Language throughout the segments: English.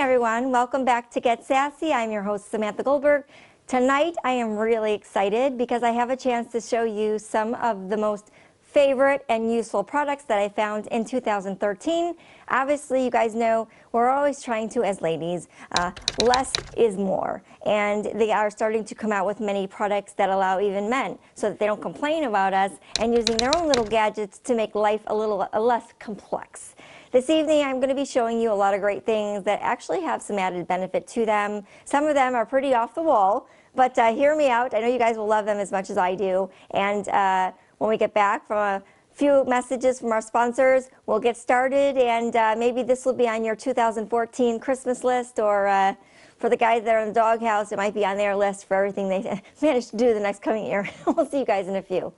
everyone. Welcome back to Get Sassy. I'm your host, Samantha Goldberg. Tonight, I am really excited because I have a chance to show you some of the most favorite and useful products that I found in 2013. Obviously, you guys know we're always trying to, as ladies, less is more. And they are starting to come out with many products that allow even men so that they don't complain about us and using their own little gadgets to make life a little less complex. This evening, I'm going to be showing you a lot of great things that actually have some added benefit to them. Some of them are pretty off the wall, but hear me out. I know you guys will love them as much as I do. And when we get back from a few messages from our sponsors, we'll get started, and maybe this will be on your 2014 Christmas list, or for the guys that are in the doghouse, it might be on their list for everything they managed to do the next coming year. We'll see you guys in a few.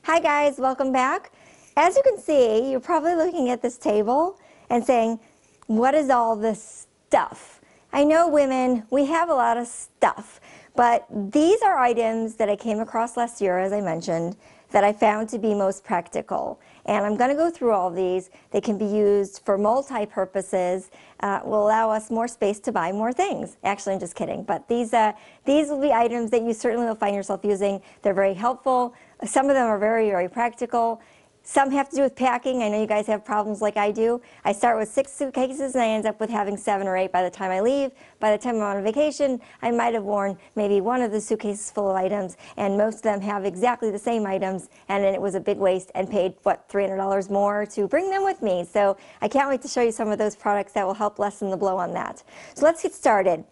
Hi guys, welcome back. As you can see, you're probably looking at this table and saying, what is all this stuff? I know women, we have a lot of stuff, but these are items that I came across last year, as I mentioned, that I found to be most practical. And I'm going to go through all of these. They can be used for multi-purposes, will allow us more space to buy more things. Actually, I'm just kidding, but these will be items that you certainly will find yourself using. They're very helpful. Some of them are very, very practical. Some have to do with packing. I know you guys have problems like I do. I start with 6 suitcases and I end up with having 7 or 8 by the time I leave. By the time I'm on vacation, I might have worn maybe one of the suitcases full of items, and most of them have exactly the same items, and then it was a big waste and paid, what, $300 more to bring them with me. So I can't wait to show you some of those products that will help lessen the blow on that. So let's get started.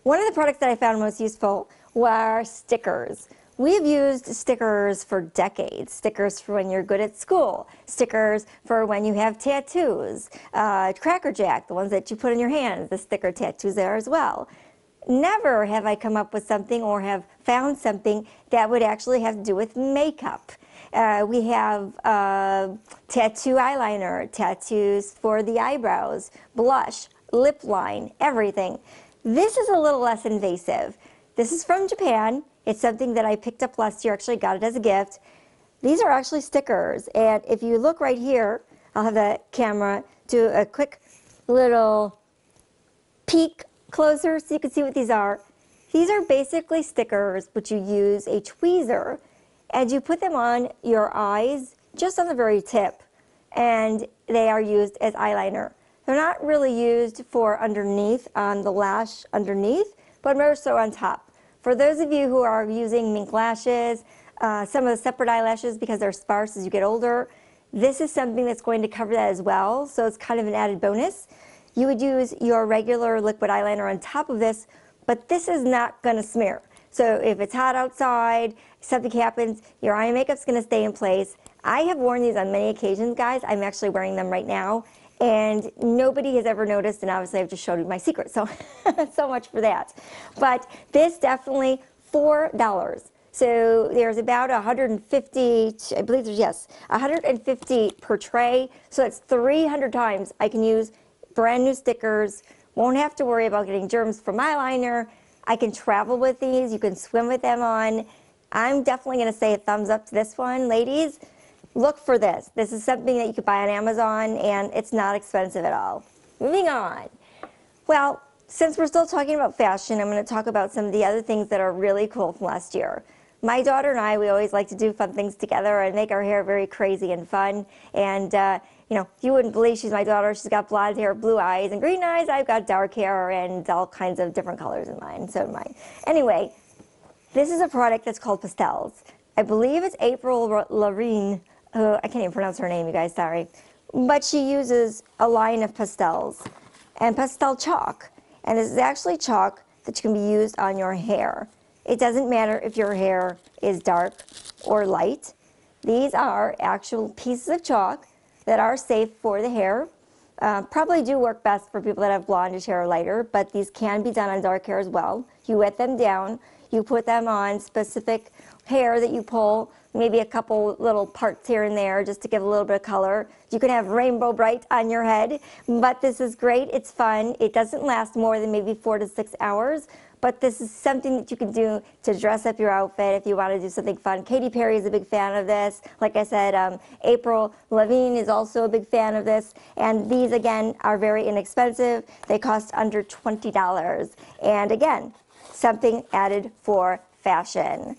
One of the products that I found most useful were stickers. We've used stickers for decades. Stickers for when you're good at school. Stickers for when you have tattoos. Cracker Jack, the ones that you put in your hands, the sticker tattoos there as well. Never have I come up with something or have found something that would actually have to do with makeup. We have tattoo eyeliner, tattoos for the eyebrows, blush, lip line, everything. This is a little less invasive. This is from Japan. It's something that I picked up last year, actually got it as a gift. These are actually stickers, and if you look right here, I'll have the camera do a quick little peek closer so you can see what these are. These are basically stickers, but you use a tweezer, and you put them on your eyes, just on the very tip, and they are used as eyeliner. They're not really used for underneath, on the lash underneath, but more so on top. For those of you who are using mink lashes, some of the separate eyelashes because they're sparse as you get older, this is something that's going to cover that as well, so it's kind of an added bonus. You would use your regular liquid eyeliner on top of this, but this is not going to smear. So if it's hot outside, something happens, your eye makeup's going to stay in place. I have worn these on many occasions, guys. I'm actually wearing them right now, and nobody has ever noticed, and obviously I've just showed you my secret, so so much for that. But this definitely $4. So there's about 150, I believe there's, yes, 150 per tray, so that's 300 times I can use brand new stickers, won't have to worry about getting germs from eyeliner. I can travel with these, you can swim with them on. I'm definitely going to say a thumbs up to this one, ladies. Look for this. This is something that you could buy on Amazon, and it's not expensive at all. Moving on. Well, since we're still talking about fashion, I'm going to talk about some of the other things that are really cool from last year. My daughter and I, we always like to do fun things together and make our hair very crazy and fun. And, you know, you wouldn't believe she's my daughter. She's got blonde hair, blue eyes, and green eyes. I've got dark hair and all kinds of different colors in mine, so do mine. Anyway, this is a product that's called Pastels. I believe it's April Lorraine. I can't even pronounce her name, you guys, sorry. But she uses a line of pastels and pastel chalk. And this is actually chalk that can be used on your hair. It doesn't matter if your hair is dark or light. These are actual pieces of chalk that are safe for the hair. Probably do work best for people that have blondish hair or lighter, but these can be done on dark hair as well. You wet them down, you put them on specific hair that you pull, maybe a couple little parts here and there just to give a little bit of color. You can have Rainbow Bright on your head, but this is great. It's fun. It doesn't last more than maybe 4 to 6 hours, but this is something that you can do to dress up your outfit if you want to do something fun. Katy Perry is a big fan of this. Like I said, April Lavigne is also a big fan of this, and these again are very inexpensive. They cost under $20, and again, something added for fashion.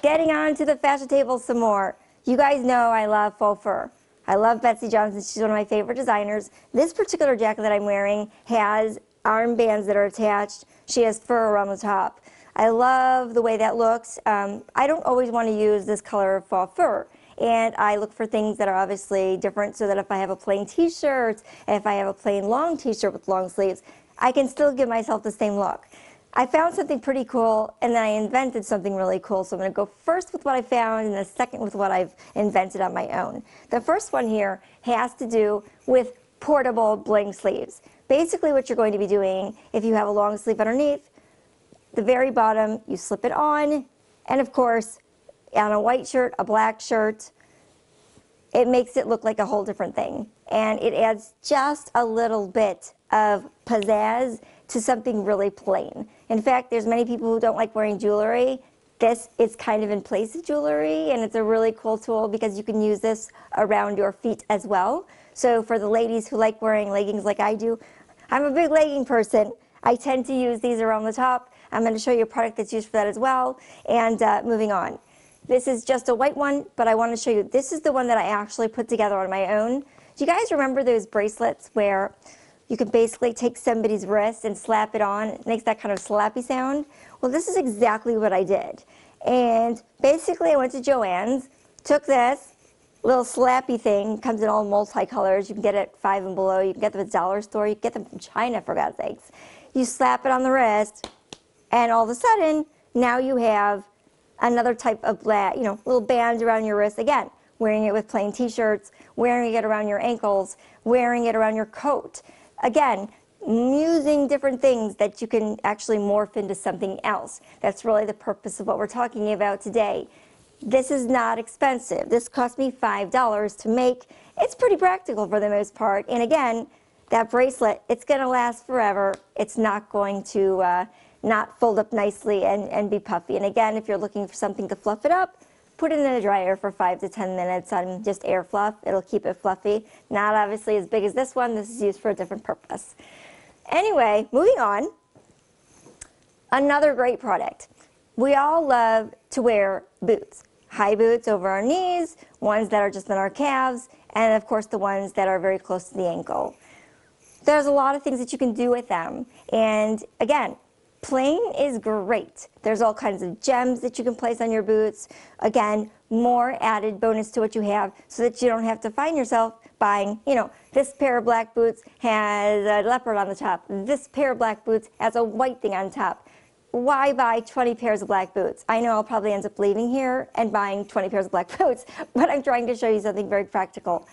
Getting on to the fashion table some more. You guys know I love faux fur. I love Betsey Johnson. She's one of my favorite designers. This particular jacket that I'm wearing has armbands that are attached. She has fur around the top. I love the way that looks. I don't always want to use this color of faux fur. And I look for things that are obviously different so that if I have a plain t-shirt, and if I have a plain long t-shirt with long sleeves, I can still give myself the same look. I found something pretty cool, and then I invented something really cool. So I'm going to go first with what I found, and the second with what I've invented on my own. The first one here has to do with portable bling sleeves. Basically what you're going to be doing, if you have a long sleeve underneath, the very bottom, you slip it on, and of course, on a white shirt, a black shirt, it makes it look like a whole different thing. And it adds just a little bit of pizzazz to something really plain. In fact, there's many people who don't like wearing jewelry. This is kind of in place of jewelry, and it's a really cool tool because you can use this around your feet as well. So for the ladies who like wearing leggings like I do, I'm a big legging person. I tend to use these around the top. I'm going to show you a product that's used for that as well. And moving on. This is just a white one, but I want to show you, this is the one that I actually put together on my own. Do you guys remember those bracelets where you can basically take somebody's wrist and slap it on? It makes that kind of slappy sound. Well, this is exactly what I did. And basically I went to Joann's, took this little slappy thing, comes in all multicolors. You can get it at Five and Below. You can get them at the dollar store. You can get them from China, for God's sakes. You slap it on the wrist, and all of a sudden, now you have another type of little band around your wrist. Again, wearing it with plain t-shirts, wearing it around your ankles, wearing it around your coat. Again, using different things that you can actually morph into something else. That's really the purpose of what we're talking about today. This is not expensive. This cost me $5 to make. It's pretty practical for the most part. And again, that bracelet, it's going to last forever. It's not going to not fold up nicely and be puffy. And again, if you're looking for something to fluff it up, put it in the dryer for 5 to 10 minutes on just air fluff. It'll keep it fluffy. Not obviously as big as this one. This is used for a different purpose. Anyway, moving on. Another great product. We all love to wear boots. High boots over our knees, ones that are just in our calves, and of course the ones that are very close to the ankle. There's a lot of things that you can do with them. And again, plain is great. There's all kinds of gems that you can place on your boots. Again, more added bonus to what you have so that you don't have to find yourself buying, this pair of black boots has a leopard on the top. This pair of black boots has a white thing on top. Why buy 20 pairs of black boots? I know I'll probably end up leaving here and buying 20 pairs of black boots, but I'm trying to show you something very practical.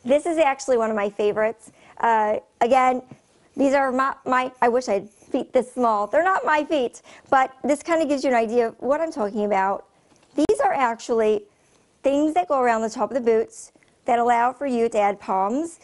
This is actually one of my favorites. Again, these are I wish I had feet this small. They're not my feet, but this kind of gives you an idea of what I'm talking about. These are actually things that go around the top of the boots that allow for you to add palms.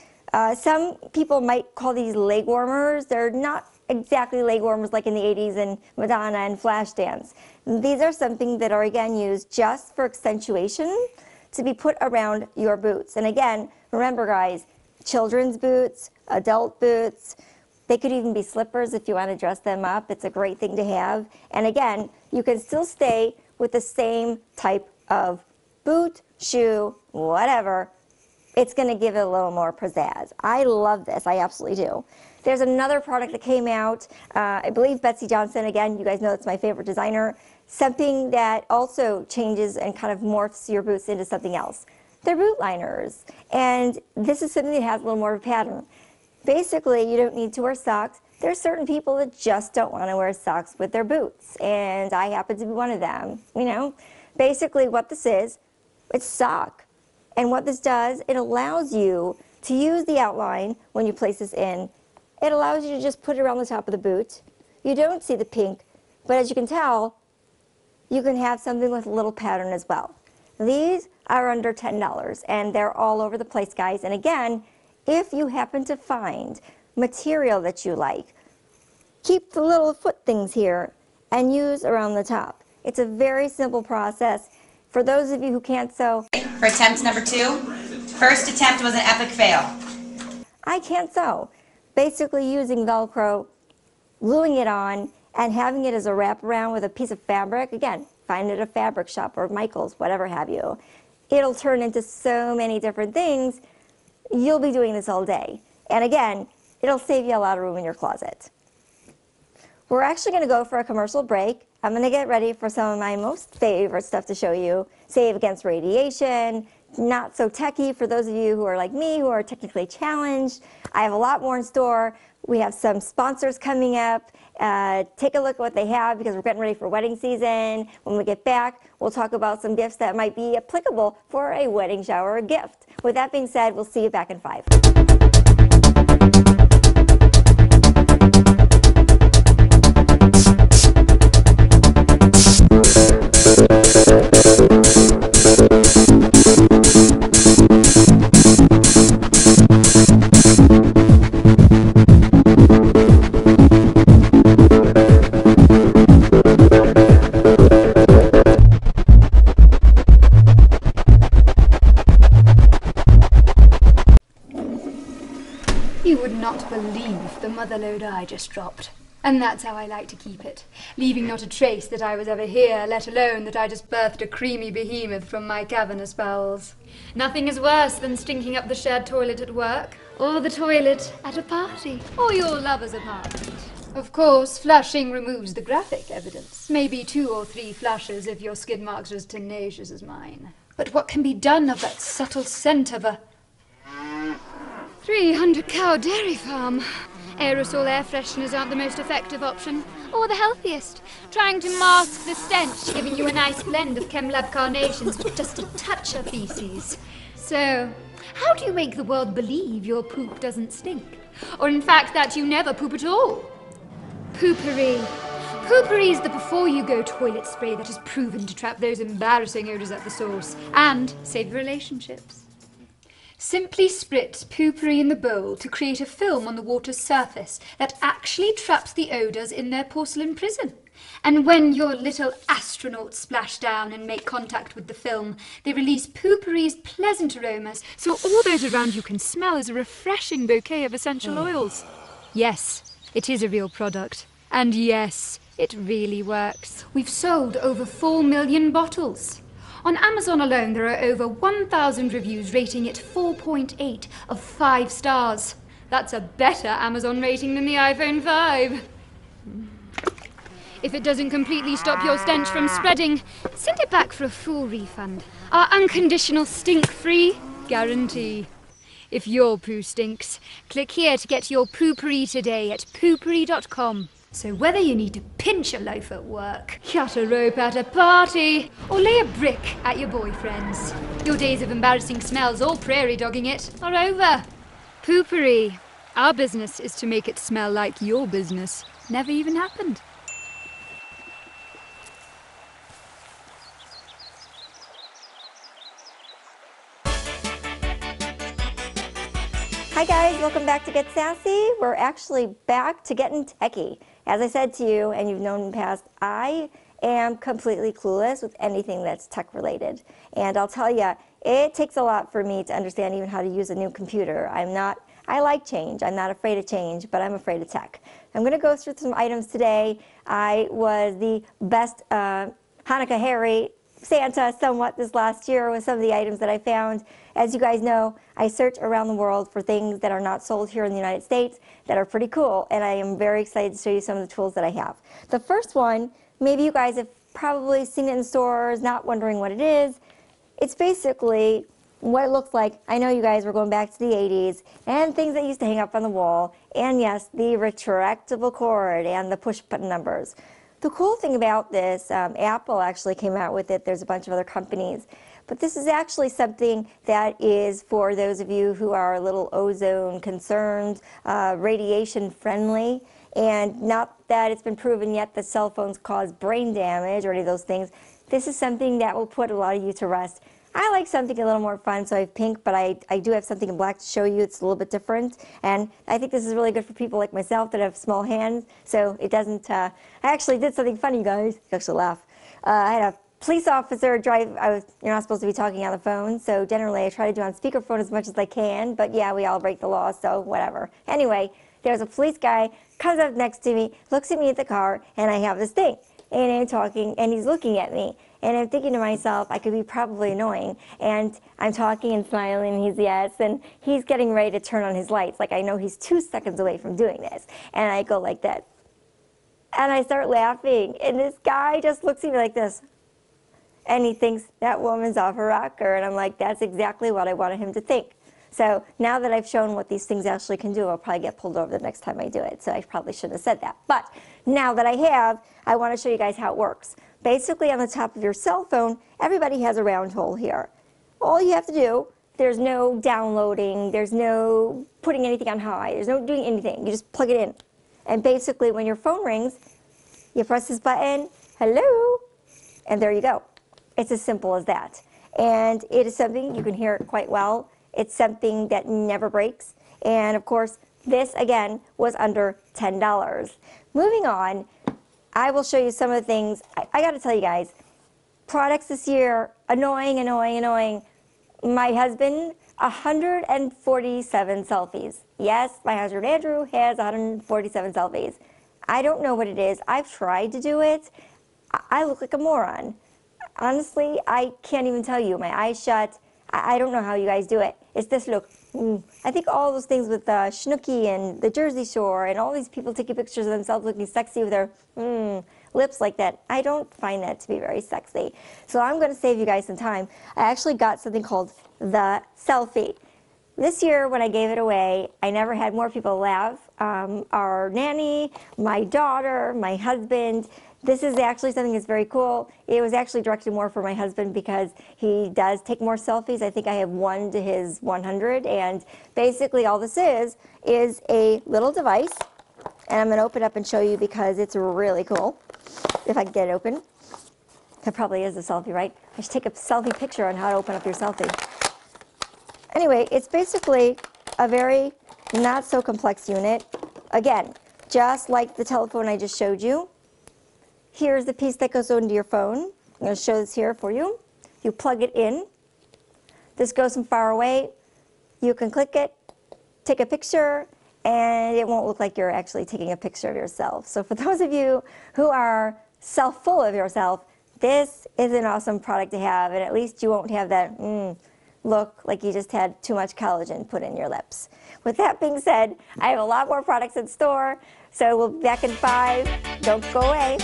Some people might call these leg warmers. They're not exactly leg warmers like in the 80s and Madonna and Flashdance. These are something that are again used just for accentuation to be put around your boots. And again, remember guys, children's boots, adult boots, they could even be slippers if you want to dress them up. It's a great thing to have. And again, you can still stay with the same type of boot, shoe, whatever, it's going to give it a little more pizzazz. I love this. I absolutely do. There's another product that came out, I believe Betsey Johnson, again, you guys know it's my favorite designer, something that also changes and kind of morphs your boots into something else. They're boot liners, and this is something that has a little more of a pattern. Basically, you don't need to wear socks. There's certain people that just don't want to wear socks with their boots, and I happen to be one of them. You know, basically what this is, it's sock. And what this does, it allows you to use the outline when you place this in. It allows you to just put it around the top of the boot. You don't see the pink, but as you can tell, you can have something with a little pattern as well. These are under $10, and they're all over the place, guys. And again, if you happen to find material that you like, keep the little foot things here and use around the top. It's a very simple process. For those of you who can't sew, for attempt number 2, first attempt was an epic fail. I can't sew. Basically using Velcro, gluing it on, and having it as a wraparound with a piece of fabric. Again, find it at a fabric shop or Michael's, whatever have you. It'll turn into so many different things. You'll be doing this all day. And again, it'll save you a lot of room in your closet. We're actually going to go for a commercial break. I'm going to get ready for some of my most favorite stuff to show you. Save against radiation, not so techy for those of you who are like me, who are technically challenged. I have a lot more in store. We have some sponsors coming up. Take a look at what they have because we're getting ready for wedding season. When we get back, we'll talk about some gifts that might be applicable for a wedding shower gift. With that being said, we'll see you back in 5. You would not believe the mother load I just dropped. And that's how I like to keep it, leaving not a trace that I was ever here, let alone that I just birthed a creamy behemoth from my cavernous bowels. Nothing is worse than stinking up the shared toilet at work, or the toilet at a party, or your lover's apartment. Of course, flushing removes the graphic evidence. Maybe 2 or 3 flushes if your skid marks are as tenacious as mine. But what can be done of that subtle scent of a 300-cow dairy farm? Aerosol air fresheners aren't the most effective option, or the healthiest. Trying to mask the stench, giving you a nice blend of ChemLab carnations with just a touch of feces. So, how do you make the world believe your poop doesn't stink? Or in fact that you never poop at all? Poopery. Poopery is the before-you-go toilet spray that is proven to trap those embarrassing odors at the source and save relationships. Simply spritz Poopery in the bowl to create a film on the water's surface that actually traps the odours in their porcelain prison. And when your little astronauts splash down and make contact with the film, they release Poopery's pleasant aromas, so all those around you can smell as a refreshing bouquet of essential oils. Yes, it is a real product. And yes, it really works. We've sold over 4 million bottles. On Amazon alone, there are over 1,000 reviews rating it 4.8 of 5 stars. That's a better Amazon rating than the iPhone 5. If it doesn't completely stop your stench from spreading, send it back for a full refund. Our unconditional stink-free guarantee. If your poo stinks, click here to get your Poopery today at poopery.com. So whether you need to pinch a loaf at work, cut a rope at a party, or lay a brick at your boyfriend's, your days of embarrassing smells or prairie dogging it are over. Poopery. Our business is to make it smell like your business never even happened. Hi guys, welcome back to Get Sassy. We're actually back to getting techie. As I said to you, and you've known in the past, I am completely clueless with anything that's tech related. And I'll tell you, it takes a lot for me to understand even how to use a new computer. I like change. I'm not afraid of change, but I'm afraid of tech. I'm going to go through some items today. I was the best Hanukkah Harry, Santa somewhat this last year with some of the items that I found. As you guys know, I search around the world for things that are not sold here in the United States that are pretty cool, and I am very excited to show you some of the tools that I have. The first one, maybe you guys have probably seen it in stores, not wondering what it is. It's basically what it looks like. I know you guys were going back to the 80s and things that used to hang up on the wall, and yes, the retractable cord and the push button numbers. The cool thing about this, Apple actually came out with it. There's a bunch of other companies. But this is actually something that is for those of you who are a little ozone concerned, radiation friendly, and not that it's been proven yet that cell phones cause brain damage or any of those things. This is something that will put a lot of you to rest. I like something a little more fun, so I have pink, but I do have something in black to show you. It's a little bit different, and I think this is really good for people like myself that have small hands, so it doesn't, I actually did something funny, guys. You actually laugh. I had a police officer drive. You're not supposed to be talking on the phone, so generally I try to do on speakerphone as much as I can, but yeah, we all break the law, so whatever. Anyway, there's a police guy, comes up next to me, looks at me at the car, and I have this thing, and I'm talking, and he's looking at me. And I'm thinking to myself, I could be probably annoying. And I'm talking and smiling, and he's yes, and he's getting ready to turn on his lights. Like I know he's 2 seconds away from doing this. And I go like that. And I start laughing, and this guy just looks at me like this. And he thinks, that woman's off her rocker. And I'm like, that's exactly what I wanted him to think. So now that I've shown what these things actually can do, I'll probably get pulled over the next time I do it. So I probably shouldn't have said that. But now that I have, I want to show you guys how it works. Basically, on the top of your cell phone, everybody has a round hole here. All you have to do, there's no downloading, there's no putting anything on high, there's no doing anything. You just plug it in. And basically, when your phone rings, you press this button, hello, and there you go. It's as simple as that. And it is something, you can hear it quite well. It's something that never breaks. And of course, this, again, was under $10. Moving on, I will show you some of the things. I got to tell you guys, products this year, annoying. My husband, 147 selfies. Yes, my husband Andrew has 147 selfies. I don't know what it is. I've tried to do it. I look like a moron. Honestly, I can't even tell you. My eyes shut. I don't know how you guys do it. It's this look. I think all those things with Snooki and the Jersey Shore and all these people taking pictures of themselves looking sexy with their lips like that, I don't find that to be very sexy. So I'm going to save you guys some time. I actually got something called the Selfie. This year when I gave it away, I never had more people laugh. Our nanny, my daughter, my husband. This is actually something that's very cool. It was actually directed more for my husband because he does take more selfies. I think I have 1 to his 100. And basically all this is a little device. And I'm going to open it up and show you because it's really cool. If I can get it open. That probably is a selfie, right? I should take a selfie picture on how to open up your selfie. Anyway, it's basically a very not so complex unit. Again, just like the telephone I just showed you. Here's the piece that goes into your phone. I'm going to show this here for you. You plug it in. This goes from far away. You can click it, take a picture, and it won't look like you're actually taking a picture of yourself. So for those of you who are self-full of yourself, this is an awesome product to have, and at least you won't have that look like you just had too much collagen put in your lips. With that being said, I have a lot more products in store, so we'll be back in 5. Don't go away.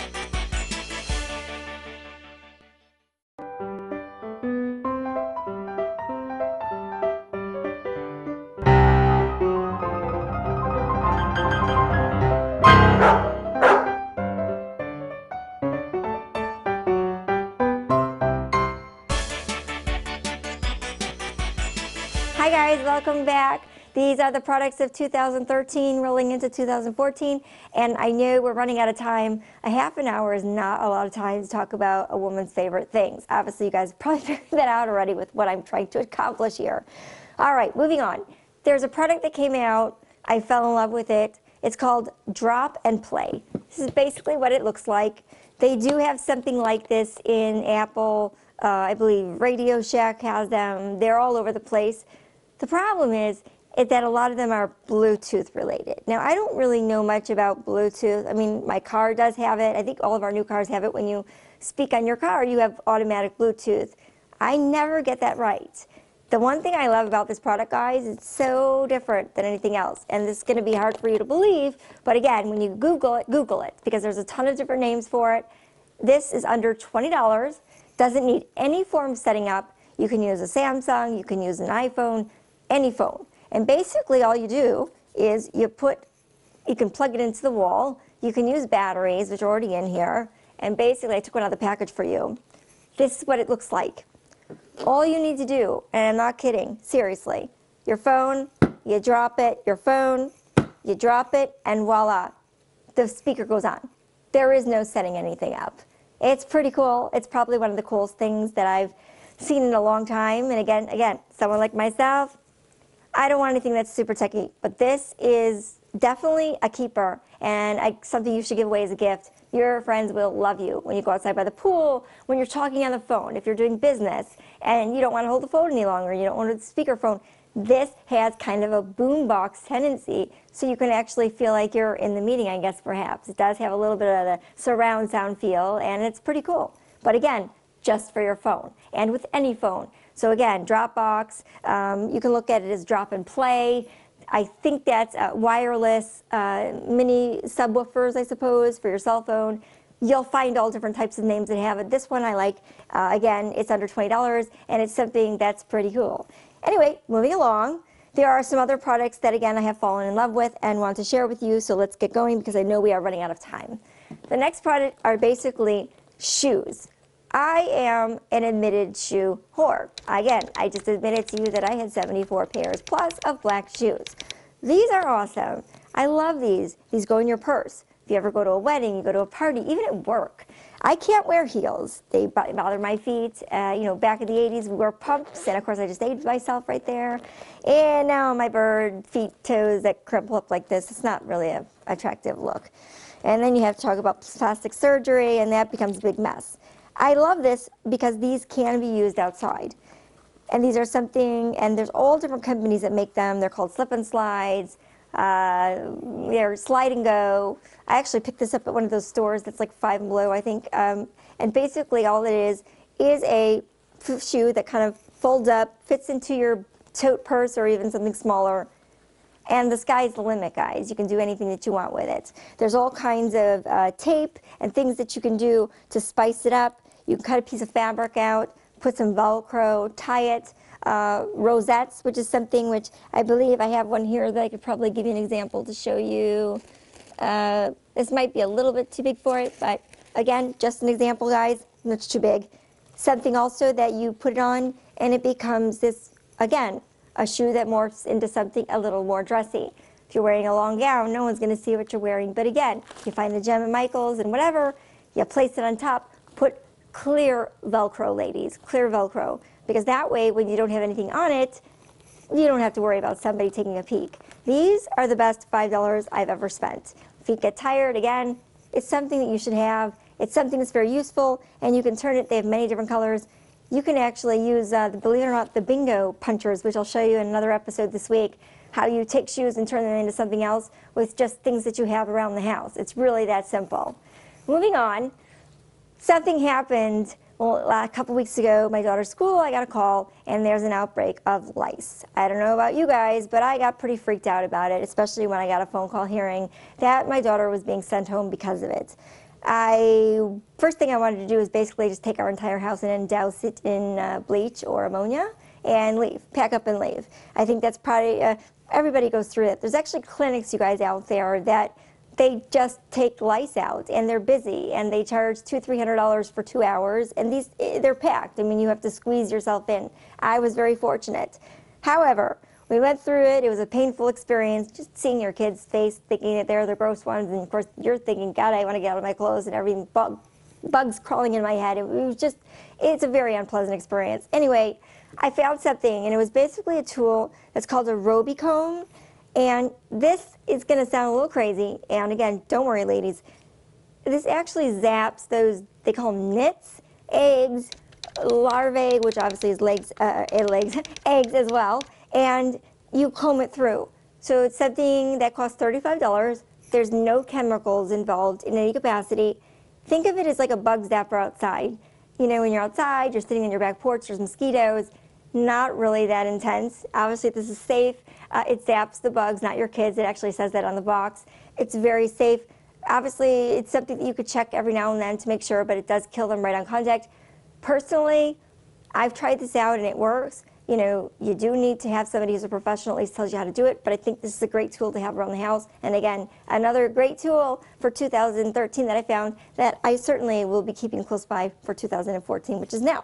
Hi guys, welcome back. These are the products of 2013 rolling into 2014, and I know we're running out of time. A half an hour is not a lot of time to talk about a woman's favorite things. Obviously you guys probably figured that out already with what I'm trying to accomplish here. All right, moving on. There's a product that came out, I fell in love with it. It's called Drop and Play. This is basically what it looks like. They do have something like this in Apple. I believe Radio Shack has them. They're all over the place. The problem is that a lot of them are Bluetooth related. Now, I don't really know much about Bluetooth. I mean, my car does have it. I think all of our new cars have it when you speak on your car, you have automatic Bluetooth. I never get that right. The one thing I love about this product, guys, it's so different than anything else. And this is going to be hard for you to believe. But again, when you Google it, because there's a ton of different names for it. This is under $20. Doesn't need any form of setting up. You can use a Samsung, you can use an iPhone, any phone. And basically all you do is you can plug it into the wall. You can use batteries, which are already in here. And basically, I took one out of the package for you. This is what it looks like. All you need to do, and I'm not kidding, seriously, your phone, you drop it, your phone, you drop it, and voila, the speaker goes on. There is no setting anything up. It's pretty cool. It's probably one of the coolest things that I've seen in a long time. And again, someone like myself, I don't want anything that's super techy, but this is definitely a keeper and something you should give away as a gift. Your friends will love you when you go outside by the pool, when you're talking on the phone, if you're doing business and you don't want to hold the phone any longer, you don't want the speakerphone. This has kind of a boombox tendency, so you can actually feel like you're in the meeting, I guess, perhaps. It does have a little bit of the surround sound feel, and it's pretty cool. But again, just for your phone, and with any phone. So again, Dropbox, you can look at it as drop and play. I think that's wireless mini subwoofers, I suppose, for your cell phone. You'll find all different types of names that have it. This one I like. Again, it's under $20, and it's something that's pretty cool. Anyway, moving along, there are some other products that, again, I have fallen in love with and want to share with you, so let's get going because I know we are running out of time. The next product are basically shoes. I am an admitted shoe whore. Again, I just admitted to you that I had 74 pairs plus of black shoes. These are awesome. I love these. These go in your purse. If you ever go to a wedding, you go to a party, even at work. I can't wear heels. They bother my feet. Back in the 80s, we wore pumps, and of course I just aged myself right there. And now my bird feet, toes that crumple up like this, it's not really an attractive look. And then you have to talk about plastic surgery, and that becomes a big mess. I love this because these can be used outside. And these are something, and there's all different companies that make them. They're called slip and slides. They're slide and go. I actually picked this up at one of those stores that's like Five Below, I think. And basically all it is a shoe that kind of folds up, fits into your tote purse or even something smaller. And the sky's the limit, guys. You can do anything that you want with it. There's all kinds of tape and things that you can do to spice it up. You can cut a piece of fabric out, put some Velcro, tie it. Rosettes, which is something which I believe I have one here that I could probably give you an example to show you. This might be a little bit too big for it, but again, just an example, guys. Not too big. Something also that you put it on and it becomes this, again, a shoe that morphs into something a little more dressy. If you're wearing a long gown, no one's going to see what you're wearing. But again, you find the gem at Michael's and whatever, you place it on top, put clear Velcro, ladies, clear Velcro. Because that way, when you don't have anything on it, you don't have to worry about somebody taking a peek. These are the best $5 I've ever spent. Feet get tired, again, it's something that you should have. It's something that's very useful, and you can turn it. They have many different colors. You can actually use, believe it or not, the bingo punchers, which I'll show you in another episode this week, how you take shoes and turn them into something else with just things that you have around the house. It's really that simple. Moving on, something happened. Well, a couple weeks ago, my daughter's school, I got a call, and there's an outbreak of lice. I don't know about you guys, but I got pretty freaked out about it, especially when I got a phone call hearing that my daughter was being sent home because of it. First thing I wanted to do is basically just take our entire house and douse it in bleach or ammonia and leave, pack up and leave. I think that's probably, everybody goes through it. There's actually clinics, you guys, out there that they just take lice out, and they're busy, and they charge $200–300 for 2 hours, and they're packed. I mean, you have to squeeze yourself in. I was very fortunate. However, we went through it. It was a painful experience, just seeing your kid's face, thinking that they're the gross ones, and of course, you're thinking, God, I want to get out of my clothes, and everything, bugs crawling in my head. It was just, it's a very unpleasant experience. Anyway, I found something, and it was basically a tool that's called a Robicomb. And this is going to sound a little crazy, and again, don't worry, ladies. This actually zaps those, they call them nits, eggs, larvae, which obviously is eggs as well, and you comb it through. So it's something that costs $35. There's no chemicals involved in any capacity. Think of it as like a bug zapper outside. You know, when you're outside, you're sitting on your back porch, there's mosquitoes. Not really that intense. Obviously, this is safe. It zaps the bugs, not your kids. It actually says that on the box. It's very safe. Obviously, it's something that you could check every now and then to make sure, but it does kill them right on contact. Personally, I've tried this out and it works. You know, you do need to have somebody who's a professional, at least tells you how to do it, but I think this is a great tool to have around the house. And again, another great tool for 2013 that I found that I certainly will be keeping close by for 2014, which is now.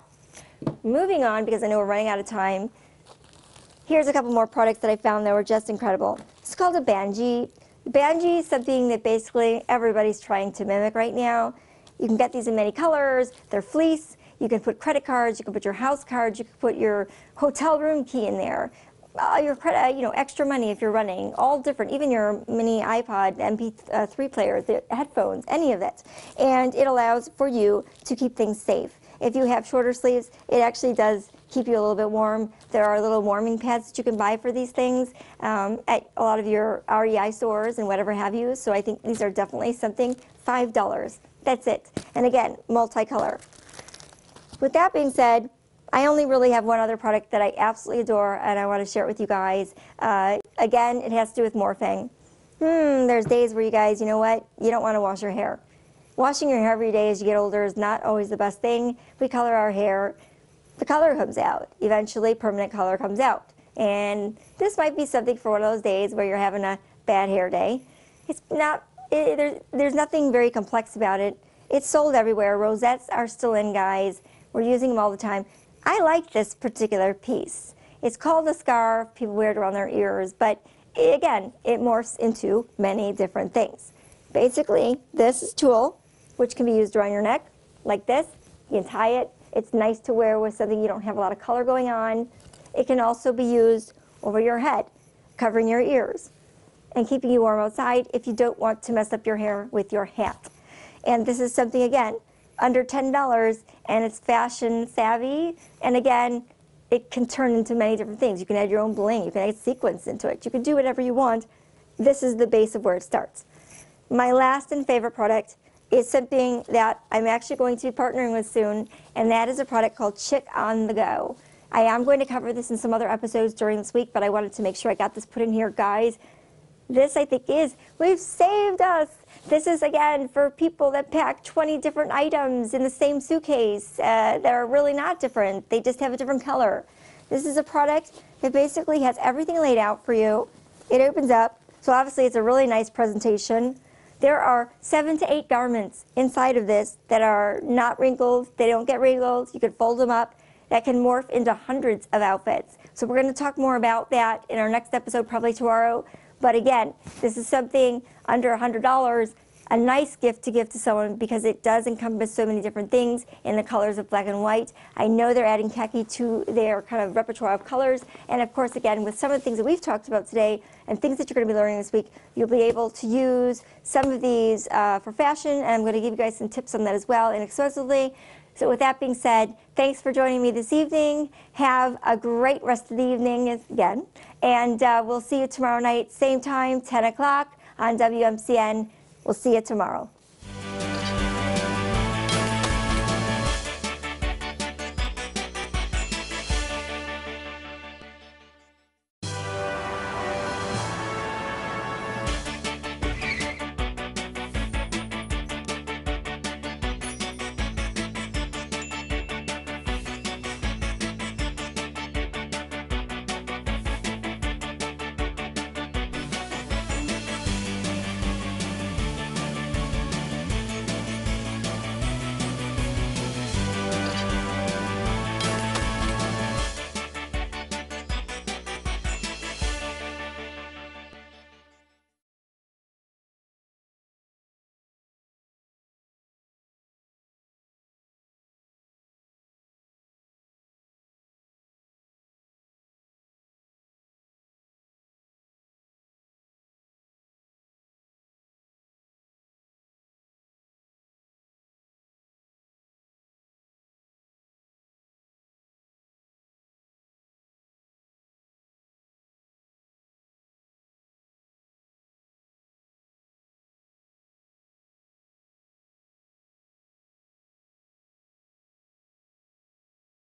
Moving on, because I know we're running out of time, here's a couple more products that I found that were just incredible. It's called a Banji. Banji is something that basically everybody's trying to mimic right now. You can get these in many colors. They're fleece. You can put credit cards, you can put your house cards, you can put your hotel room key in there, your credit, extra money if you're running, all different, even your mini iPod, MP3 player, the headphones, any of it. And it allows for you to keep things safe. If you have shorter sleeves, it actually does keep you a little bit warm. There are little warming pads that you can buy for these things at a lot of your REI stores and whatever have you. So I think these are definitely something. $5. That's it. And again, multicolor. With that being said, I only really have one other product that I absolutely adore and I want to share it with you guys. Again, it has to do with morphing. There's days where you guys, you know what, you don't want to wash your hair. Washing your hair every day as you get older is not always the best thing. We color our hair, the color comes out. Eventually, permanent color comes out. And this might be something for one of those days where you're having a bad hair day. It's not, there's nothing very complex about it. It's sold everywhere. Rosettes are still in, guys. We're using them all the time. I like this particular piece. It's called a scarf. People wear it around their ears, but again, it morphs into many different things. Basically, this is a tool, which can be used around your neck, like this. You can tie it. It's nice to wear with something you don't have a lot of color going on. It can also be used over your head, covering your ears, and keeping you warm outside if you don't want to mess up your hair with your hat. And this is something, again, under $10, and it's fashion savvy, and again, it can turn into many different things. You can add your own bling, you can add sequins into it, you can do whatever you want. This is the base of where it starts. My last and favorite product is something that I'm actually going to be partnering with soon, and that is a product called Chick on the Go. I am going to cover this in some other episodes during this week, but I wanted to make sure I got this put in here. Guys, this I think we've saved us. This is, again, for people that pack 20 different items in the same suitcase that are really not different. They just have a different color. This is a product that basically has everything laid out for you. It opens up, so obviously it's a really nice presentation. There are 7 to 8 garments inside of this that are not wrinkled. They don't get wrinkled. You can fold them up. That can morph into hundreds of outfits. So we're going to talk more about that in our next episode, probably tomorrow. But again, this is something under $100, a nice gift to give to someone because it does encompass so many different things in the colors of black and white. I know they're adding khaki to their kind of repertoire of colors. And of course, again, with some of the things that we've talked about today and things that you're going to be learning this week, you'll be able to use some of these for fashion. And I'm going to give you guys some tips on that as well inexpensively. So with that being said, thanks for joining me this evening. Have a great rest of the evening again. And we'll see you tomorrow night, same time, 10 o'clock on WMCN. We'll see you tomorrow.